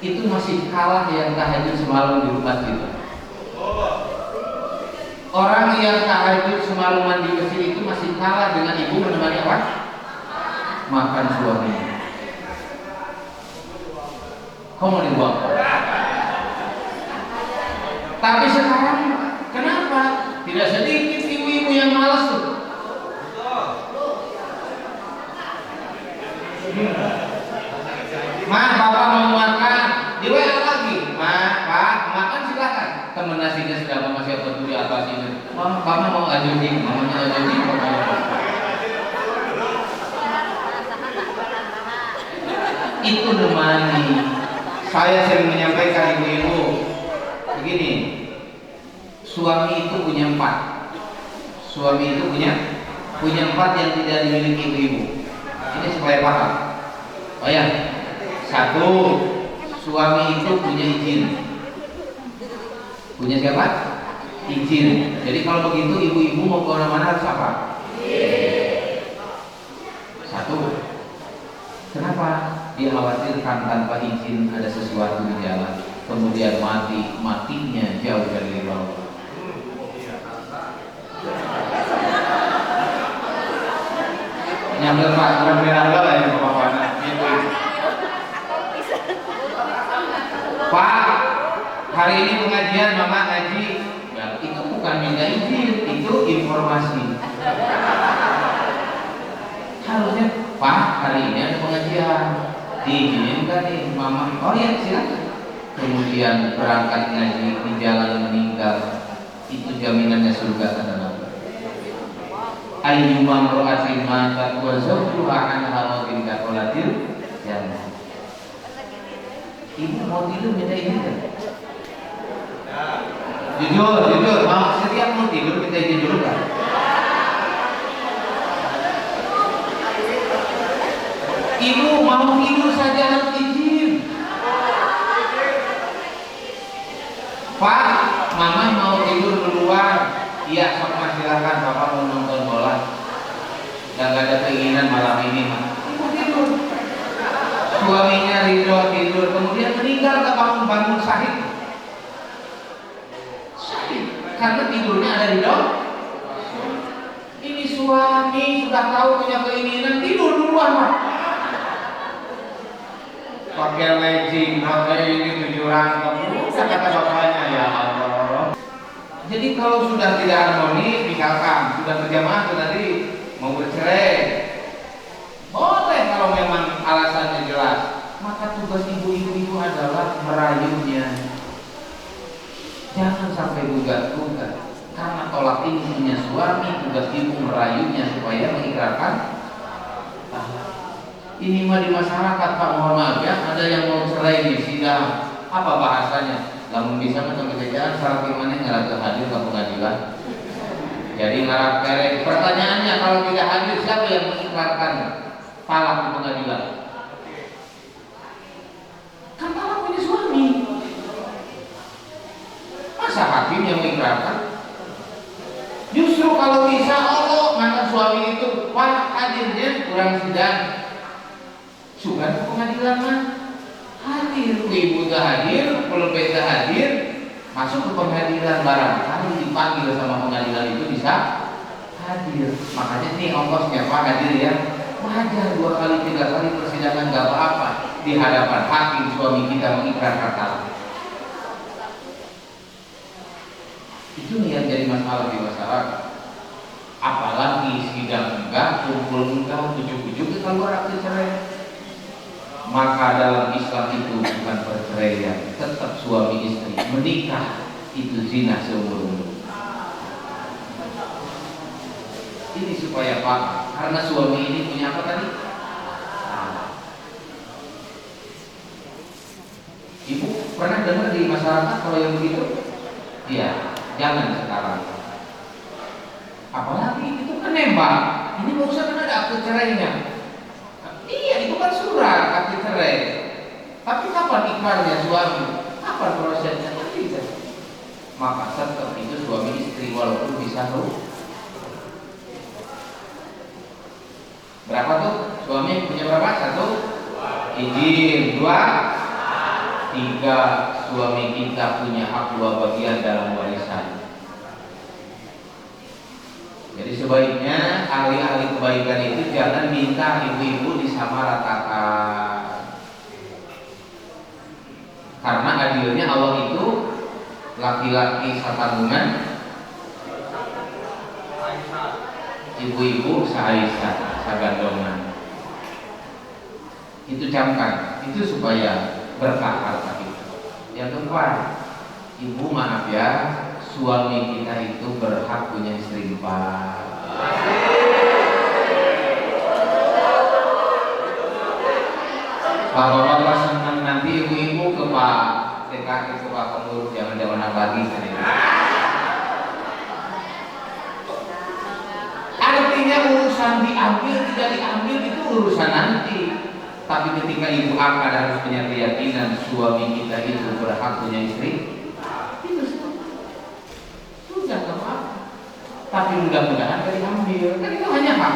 itu masih kalah yang tahajud semalam di rumah itu. Orang yang tahajud semalaman di masjid itu masih kalah dengan ibu menemani apa? makan suami. Kamu dibuang. Tapi sekarang kenapa? Tidak sedikit ibu-ibu yang malas tuh. Ma, bapak mau makan, di WA lagi. Ma, pak, makan silakan. Temen nasinya sudah mama siapa dulu di atas ini. Mama mau ajuin, mamanya ajuin, papanya. Itu nemani. Saya sering menyampaikan ibu-ibu begini, suami itu punya 4. Suami itu punya 4 yang tidak dimiliki ibu-ibu. Ini supaya paham. Oh ya, 1, suami itu punya izin. Punya siapa? Izin. Jadi kalau begitu ibu-ibu mau kemana-mana harus apa? 1. Kenapa? Dia khawatirkan tanpa izin ada sesuatu di jalan, kemudian matinya jauh dari Allah. Nyambil Pak, kurang berangga lah ya Bapak. Gitu. Pak, hari ini pengajian Mama ngaji. Ya, itu bukan minta izin, itu informasi. Harusnya Pak, hari ini ada pengajian. Diizinkan nih Mama. Oh ya, silakan. Kemudian berangkat ngaji di jalan meninggal, itu jaminannya surga kata Nabi. Ayyuma mar'atin matat wa zawjuha anha radin kaqalatil jannah. Ibu mau tidur minta izin kan? Jujur, mau setiap mau tidur minta izin dulu kan? Ibu mau tidur saja harus izin. Pak, Mama mau tidur duluan. Iya, sok mas silakan. Bapak mau nonton bola. Dan gak ada keinginan malam ini mah. Ibu tidur. Suaminya ridho tidur, kemudian meninggal tak bangun sahid. Sahid, karena tidurnya ada ridho. Ini suami sudah tahu punya keinginan tidur duluan mah. Pakai legging, pakai ini 7 rangkap, kata bapaknya ya Allah. Jadi kalau sudah tidak harmonis, misalkan sudah berjamaah tadi mau bercerai, boleh kalau memang alasannya jelas. Maka tugas ibu-ibu adalah merayunya. Jangan sampai gugat-gugat. Karena tolak ini punya suami, tugas ibu merayunya supaya mengikrarkan. Ini mah di masyarakat Pak, mohon maaf ya, ada yang mau cerai di sidang, apa bahasanya? Lamun bisa kan sampai kerjaan salah gimana ngarap hadir ke pengadilan. Jadi ngarap kerek. Pertanyaannya kalau tidak hadir siapa yang mengikrarkan talak di pengadilan? Kan talak punya suami. Masa hakim yang mengikrarkan? Justru kalau bisa Allah ngangkat suami itu, Pak hadirnya kurang sidang. Sugan ke pengadilan mah hadir, ibu tak hadir, pelebet tak hadir, masuk ke pengadilan barangkali dipanggil sama pengadilan itu bisa hadir. Makanya nih ongkosnya Pak hadir ya, wajar 2 kali 3 kali persidangan gak apa-apa di hadapan hakim suami kita mengikrarkan talak. Itu nih yang jadi masalah di masyarakat. Apalagi sidang enggak, kumpul enggak, ujuk-ujuk keluar akte cerai. Maka dalam Islam itu bukan perceraian, tetap suami istri menikah itu zina seumur hidup. Ini supaya Pak, karena suami ini punya apa tadi? Ibu pernah dengar di masyarakat kalau yang begitu? Iya, jangan sekarang. Apalagi itu kan nembak. Ini barusan kan ada akte cerainya. Iya, itu kan surat akte cerai. Tapi kapan ikrarnya suami? Kapan prosesnya? Tidak. Maka tetap itu suami istri walaupun bisa tahu. Berapa tuh? Suami punya berapa? 1 izin, 2 3 suami kita punya hak 2 bagian dalam warisan. Jadi sebaiknya ahli-ahli kebaikan itu jangan minta ibu-ibu disamaratakan. Karena adilnya Allah itu laki-laki satanggungan, ibu-ibu seaisyah, sagandongan. Itu camkan, itu supaya berkah harta kita. Yang kedua, ibu maaf ya, suami kita itu berhak punya istri 4. Bapak-bapak senang nanti ibu-ibu ke Pak TKI, ke Pak Pengurus, jangan jauh lagi. Artinya urusan diambil tidak diambil itu urusan nanti. Tapi ketika ibu akan harus punya keyakinan suami kita itu berhak punya istri, itu sudah gak apa-apa. Tapi mudah-mudahan dari ambil, kan itu hanya hak.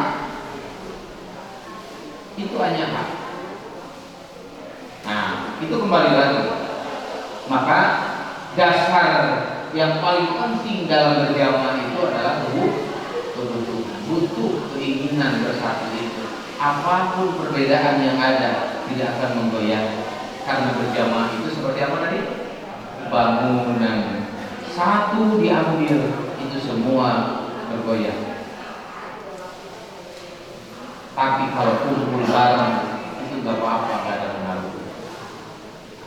Itu hanya hak. Nah, itu kembali lagi. Maka dasar yang paling penting dalam berjamaah itu adalah kebutuhan, butuh keinginan bersatu itu. Apapun perbedaan yang ada tidak akan menggoyah, karena berjamaah itu seperti apa tadi? Bangunan satu diambil itu semua bergoyah. Tapi kalau kumpul bareng itu gak apa-apa, gak ada pengaruh.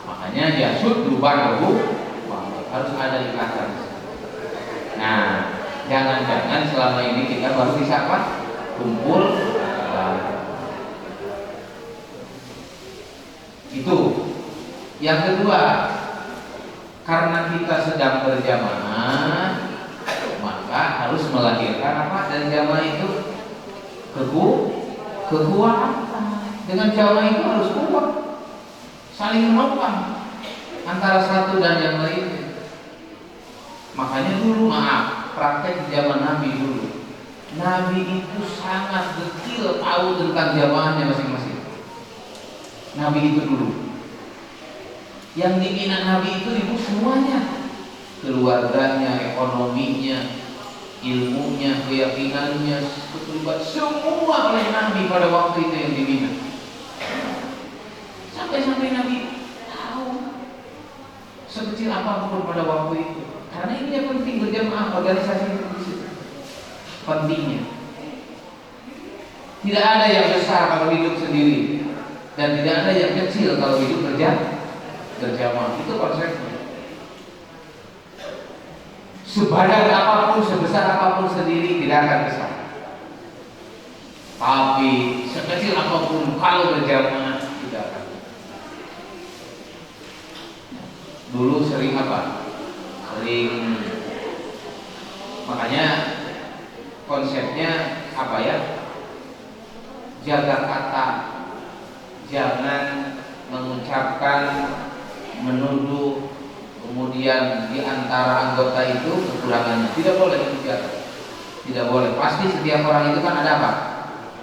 Makanya jasud berubah harus ada ikatan. Nah, jangan-jangan selama ini kita baru bisa apa? Kumpul. Itu. Yang kedua, karena kita sedang berjamaah, maka harus melahirkan apa dari jamaah itu? Kekuatan. Dengan jamaah itu harus kuat, saling menopang antara satu dan yang lain. Makanya dulu praktek di zaman Nabi dulu, Nabi itu sangat detail tahu tentang jamaahnya masing-masing. Nabi itu dulu yang dibina Nabi itu semuanya, keluarganya, ekonominya, ilmunya, keyakinannya, keterlibatan semua oleh Nabi pada waktu itu yang dibina. Sampai Nabi tahu sekecil apapun pada waktu itu. Karena ini yang penting berjamaah, organisasi itu di situ. Pentingnya. Tidak ada yang besar kalau hidup sendiri, dan tidak ada yang kecil kalau hidup berjamaah. Itu konsepnya. Sebadan apapun, sebesar apapun sendiri tidak akan besar. Tapi sekecil apapun kalau berjamaah tidak akan. Dulu sering apa? Makanya konsepnya apa ya? Jaga kata, jangan mengucapkan, menuduh, kemudian di antara anggota itu kekurangannya. Tidak boleh dijaga. Tidak boleh. Pasti setiap orang itu kan ada apa?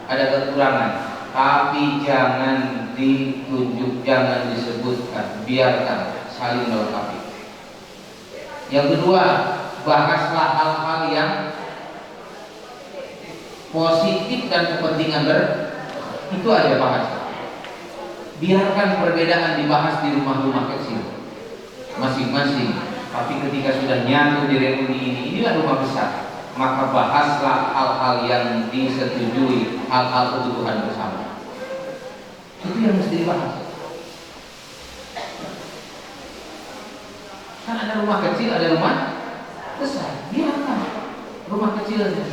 Ada kekurangan. Tapi jangan ditunjuk, jangan disebutkan, biarkan saling melengkapi. Yang kedua, bahaslah hal-hal yang positif dan kepentingan itu aja bahas. Biarkan perbedaan dibahas di rumah-rumah kecil masing-masing. Tapi ketika sudah nyatu di reuni inilah rumah besar, maka bahaslah hal-hal yang disetujui, hal-hal kebutuhan bersama. Itu yang mesti dibahas. Kan ada rumah kecil, ada rumah besar. Biarkan rumah kecilnya.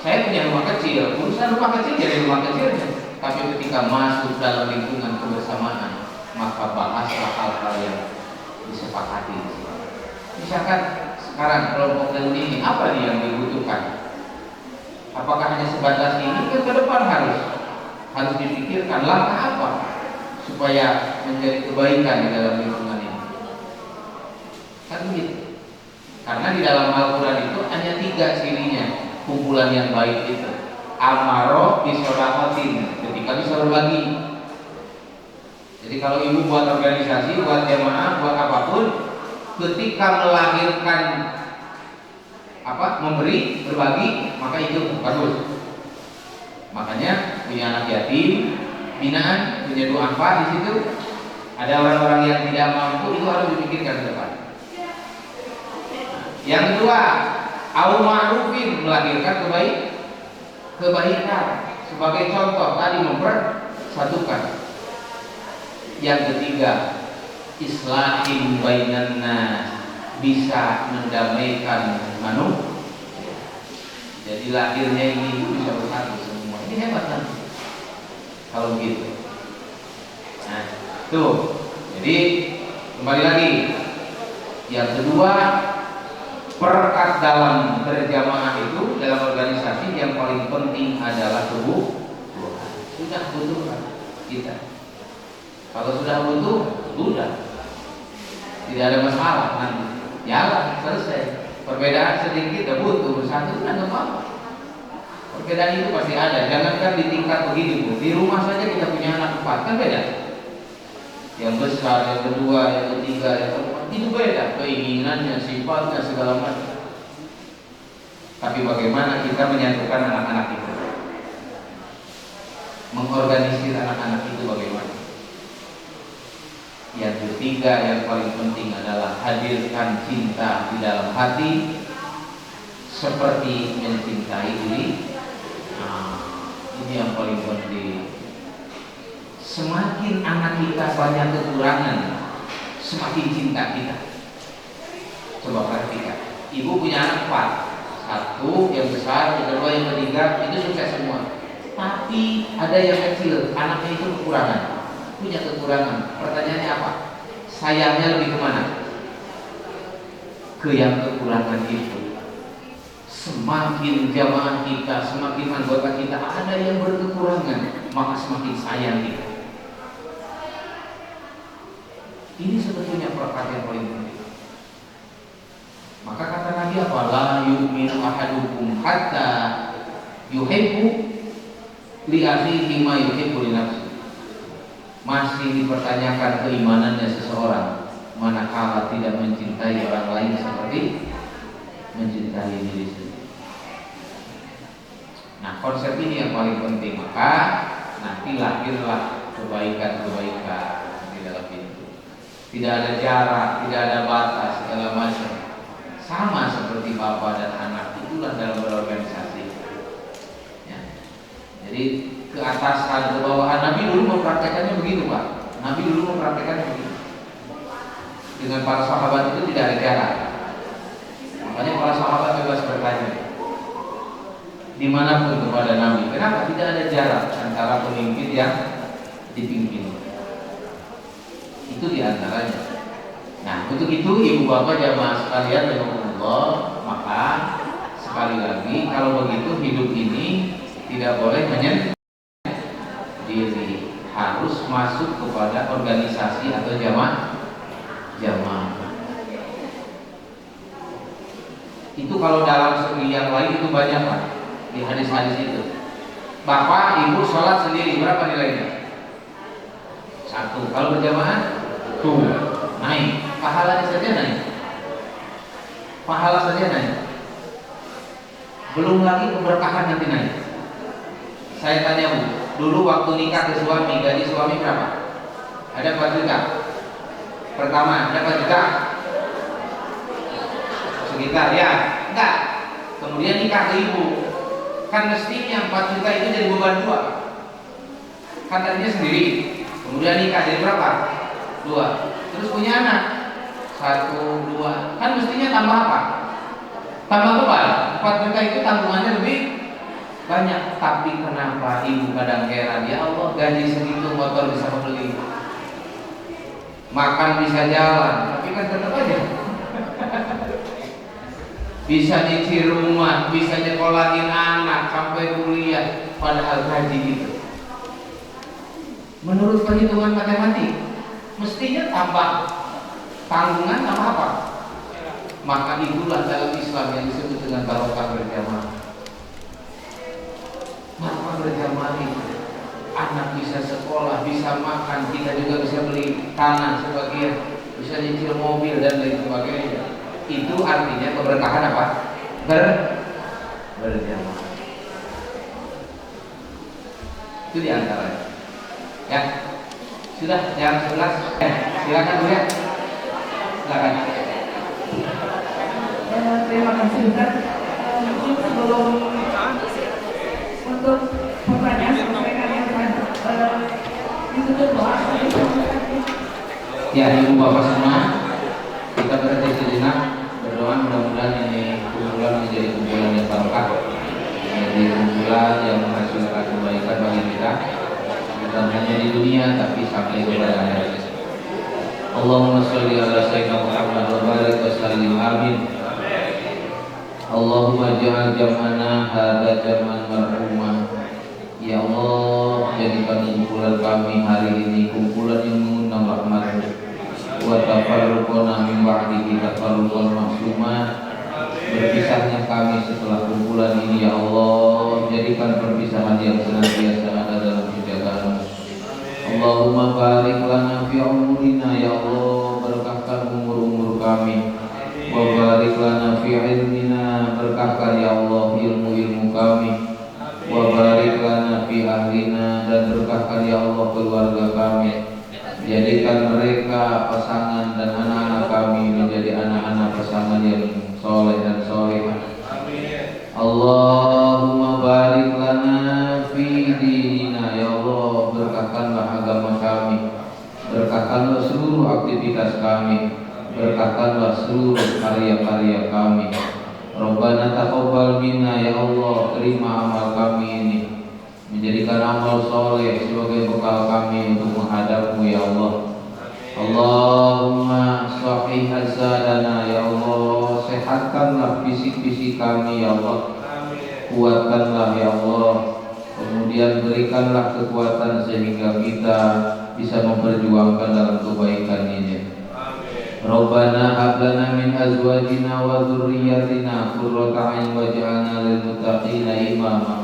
Saya punya rumah kecil, urusan rumah kecil jadi rumah kecilnya. Tapi ketika masuk dalam lingkungan kebersamaan, maka bahaslah hal-hal yang disepakati. Misalkan sekarang kelompok reuni ini apa nih yang dibutuhkan? Apakah hanya sebatas ini? Ke depan harus dipikirkan langkah apa supaya menjadi kebaikan di dalam lingkungan ini. Kan begitu. Karena di dalam Al-Quran itu hanya 3 cirinya kumpulan yang baik itu. Amaro bisodakotin, ketika bisa berbagi. Jadi kalau ibu buat organisasi, buat jamaah, buat apapun, ketika melahirkan memberi, berbagi, maka itu bagus. Makanya punya anak yatim, binaan, punya duafa di situ. Ada orang-orang yang tidak mampu, itu harus dipikirkan ke depan. Yang kedua, au ma'rufin, melahirkan kebaikan. Sebagai contoh tadi mempersatukan. Yang ketiga, islahin bainan nas, bisa mendamaikan manusia. Jadi lahirnya ini bisa bersatu semua. Ini hebat kan? Kalau begitu. Nah, tuh. Jadi kembali lagi. Yang kedua, perekat dalam berjamaah itu dalam organisasi yang paling penting adalah tubuh. Sudah butuh kan kita. Kalau sudah butuh, sudah. Tidak ada masalah nanti. Jalan selesai. Perbedaan sedikit udah butuh bersatu kan nggak apa-apa. Perbedaan itu pasti ada. Jangankan di tingkat begini Bu. Di rumah saja kita punya anak 4 kan beda. Yang besar, yang kedua, yang ketiga, yang keempat itu beda. Keinginannya, sifatnya segala macam. Tapi bagaimana kita menyatukan anak-anak itu? Mengorganisir anak-anak itu bagaimana? Yang ketiga yang paling penting adalah hadirkan cinta di dalam hati seperti mencintai diri. Ini yang paling penting. Semakin anak kita banyak kekurangan, semakin cinta kita. Coba perhatikan. Ibu punya anak 4, 1 yang besar, yang kedua, yang ketiga, itu sukses semua. Tapi ada yang kecil, anaknya itu kekurangan, punya kekurangan. Pertanyaannya apa? Sayangnya lebih kemana? Ke yang kekurangan itu. Semakin jamaah kita, semakin anggota kita ada yang berkekurangan, maka semakin sayang kita. Ini sebetulnya perekat yang paling penting. Maka kata Nabi apa? La yu'minu ahadukum hatta yuhibbu li akhihi ma yuhibbu li nafsihi. Masih dipertanyakan keimanannya seseorang manakala tidak mencintai orang lain seperti mencintai diri sendiri. Nah, konsep ini yang paling penting. Maka nanti lahirlah kebaikan-kebaikan di dalam hidup. Tidak ada jarak, tidak ada batas, segala macam. Sama seperti bapak dan anak, itulah dalam berorganisasi. Ya. Jadi keatasan, kebawahan. Nabi dulu mempraktekannya begitu Pak. Nabi dulu mempraktekannya begitu. Dengan para sahabat itu tidak ada jarak. Makanya para sahabat bebas bertanya dimanapun kepada Nabi. Kenapa tidak ada jarak antara pemimpin yang dipimpin? Itu diantaranya. Nah, untuk itu ibu bapak jamaah sekalian rahimakumullah, maka sekali lagi kalau begitu hidup ini tidak boleh menyendiri, harus masuk kepada organisasi atau jamaah. Itu kalau dalam segi yang lain itu banyak Pak, di hadis-hadis itu. Bapak ibu sholat sendiri berapa nilainya? 1. Kalau berjamaah 2, naik. Pahalanya saja naik. Pahala saja naik. Belum lagi keberkahan nanti naik. Saya tanya Bu, dulu waktu nikah ke suami, gaji suami berapa? Ada 4 juta. Pertama, ada 4 juta. Sekitar ya, enggak. Kemudian nikah ke ibu. Kan mestinya 4 juta itu jadi beban 2. Kan tadinya sendiri. Kemudian nikah jadi berapa? 2. Terus punya anak 1, 2. Kan mestinya tambah apa? Tambah beban. 4 juta itu tanggungannya lebih banyak. Tapi kenapa ibu kadang heran? Ya Allah, gaji segitu motor bisa beli, makan bisa jalan, tapi kan tetap aja bisa nyicil rumah, bisa nyekolahin anak sampai kuliah, padahal gaji gitu. Menurut perhitungan matematik mestinya tambah tanggungan tambah apa? Maka itulah dalam Islam yang disebut dengan barokah berjamaah. Barokah berjamaah itu anak bisa sekolah, bisa makan, kita juga bisa beli tanah sebagian, bisa nyicil mobil dan lain sebagainya. Itu artinya keberkahan apa? Berjamaah. Itu diantaranya. Ya, sudah jam 11. Silakan Bu ya. Silakan. Terima kasih Ustaz. Mungkin sebelum untuk pertanyaan sampaikan yang ditutup doa. Ya, ibu bapak semua, kita berhenti sejenak berdoa, mudah-mudahan ini kumpulan menjadi kumpulan yang barokah, menjadi kumpulan yang menghasilkan kebaikan bagi kita, bukan hanya di dunia tapi sampai kepada akhirat. Allahumma sholli ala sayyidina Muhammad wa barik wa sallim, amin. Allahumma ja'al jam'ana hadza jam'an marhumah. Ya Allah, jadikan kumpulan kami hari ini kumpulan yang mengundang rahmat-Mu. Wa tafarruqana min ba'dihi tafarruqan maksumah. Berpisahnya kami setelah kumpulan ini, ya Allah, jadikan perpisahan yang senantiasa ada dalam penjagaan-Mu. Allahumma barik lana fi umurina, ya Allah, berkahkan umur-umur kami. Wa barik lana fi ilmina, berkahkan ya Allah ilmu-ilmu kami. Wa barik lana fi ahlina, dan berkahkan ya Allah keluarga kami. Jadikan mereka pasangan dan anak-anak kami menjadi anak-anak pasangan yang soleh dan solehah. Allahumma barik lana fi dinina, ya Allah, berkahkanlah agama kami, berkahkanlah seluruh aktivitas kami, berkahkanlah seluruh karya-karya kami. Rabbana taqabbal minna, ya Allah, terima amal kami ini, menjadikan amal soleh sebagai bekal kami untuk menghadap-Mu, ya Allah. Allahumma sahih hasadana, ya Allah, sehatkanlah fisik-fisik kami, ya Allah, kuatkanlah, ya Allah, kemudian berikanlah kekuatan sehingga kita bisa memperjuangkan dalam kebaikan ini. Rabbana hab lana min azwajina wa dzurriyyatina qurrata a'yun waj'alna lil muttaqina imama.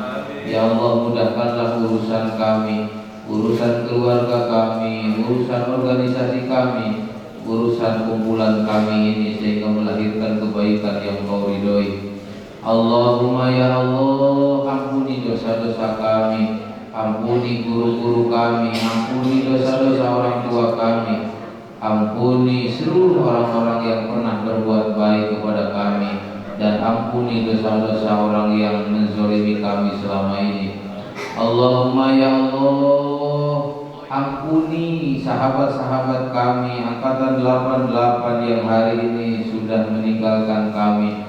Ya Allah, mudahkanlah urusan kami, urusan keluarga kami, urusan organisasi kami, urusan kumpulan kami ini, sehingga melahirkan kebaikan yang Kau ridhoi. Allahumma ya Allah, ampuni dosa-dosa kami, ampuni guru-guru kami, ampuni dosa-dosa orang tua kami, ampuni seluruh orang-orang yang pernah berbuat baik kepada kami, dan ampuni dosa-dosa orang yang menzalimi kami selama ini. Allahumma ya Allah, ampuni sahabat-sahabat kami angkatan 88 yang hari ini sudah meninggalkan kami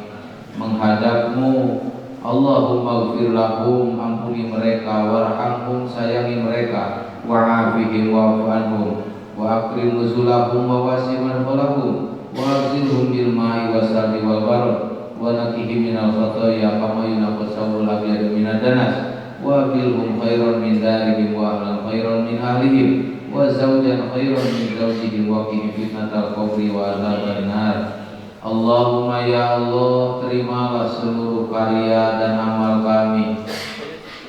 menghadap-Mu. Allahumma ighfir lahum, ampuni mereka, warhamhum, sayangi mereka, wa'afihim wa'fu anhum, wa akrim nuzulahum wa wasi' madkhalahum, wa abzilhum bil ma'i wasalli wal barad, wa nakihim minal khataya kama yunqas sawul abyad minad danas, wa bilhum khairan min darihim wa ahlan khairan min ahlihim, wa zawjan khairan min zawjihim, wa qihim fitnatal qabri wa adzaban nar. Allahumma ya Allah, terimalah seluruh karya dan amal kami.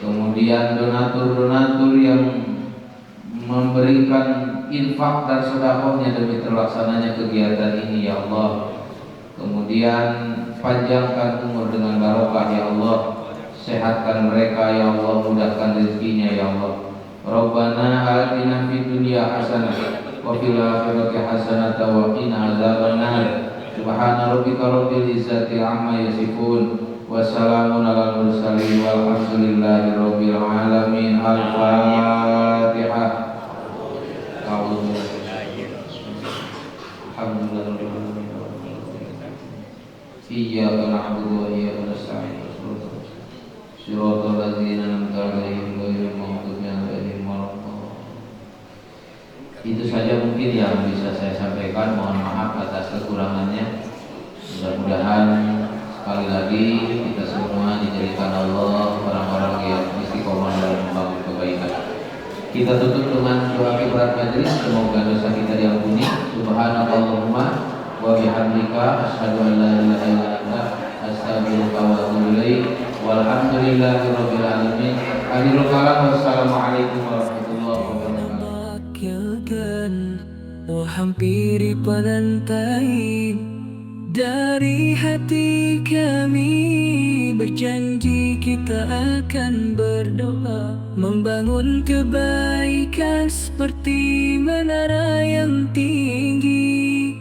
Kemudian donatur-donatur yang memberikan infak dan sedekahnya demi terlaksananya kegiatan ini, ya Allah. Kemudian panjangkan umur dengan barokah, ya Allah. Sehatkan mereka, ya Allah, mudahkan rezekinya, ya Allah. Rabbana atina fid dunya hasanah wa fil akhirati hasanah wa qina adzabannar. Subhana rabbika rabbil izzati amma yasifun, wa salamun alal mursalin, walhamdulillahi rabbil alamin. Al-Fatihah. Iyyaka na'budu wa iyyaka nasta'in. Shiratal ladzina an'amta 'alaihim ghairil maghdubi 'alaihim waladdallin. Itu saja mungkin yang bisa saya sampaikan. Mohon maaf atas kekurangannya. Mudah-mudahan sekali lagi kita semua dijadikan Allah orang-orang yang istiqomah dalam membangun kebaikan. Kita tutup dengan doa kifarahat majelis. Semoga dosa kita diampuni. Subhanallahumma wa bihamdika asyhadu an la ilaha illa anta astaghfiruka wa atubu ilaik. Walhamdulillahirabbil alamin. Akhirul kalam, wassalamualaikum warahmatullahi wabarakatuh. Hampiri panantai dari hati kami, berjanji kita akan berdoa. membangun kebaikan seperti menara yang tinggi.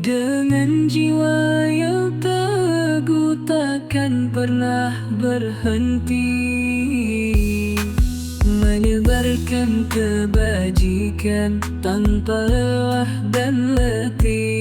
Dengan jiwa yang teguh takkan pernah berhenti, menyebarkan kebajikan tanpa lelah dan letih.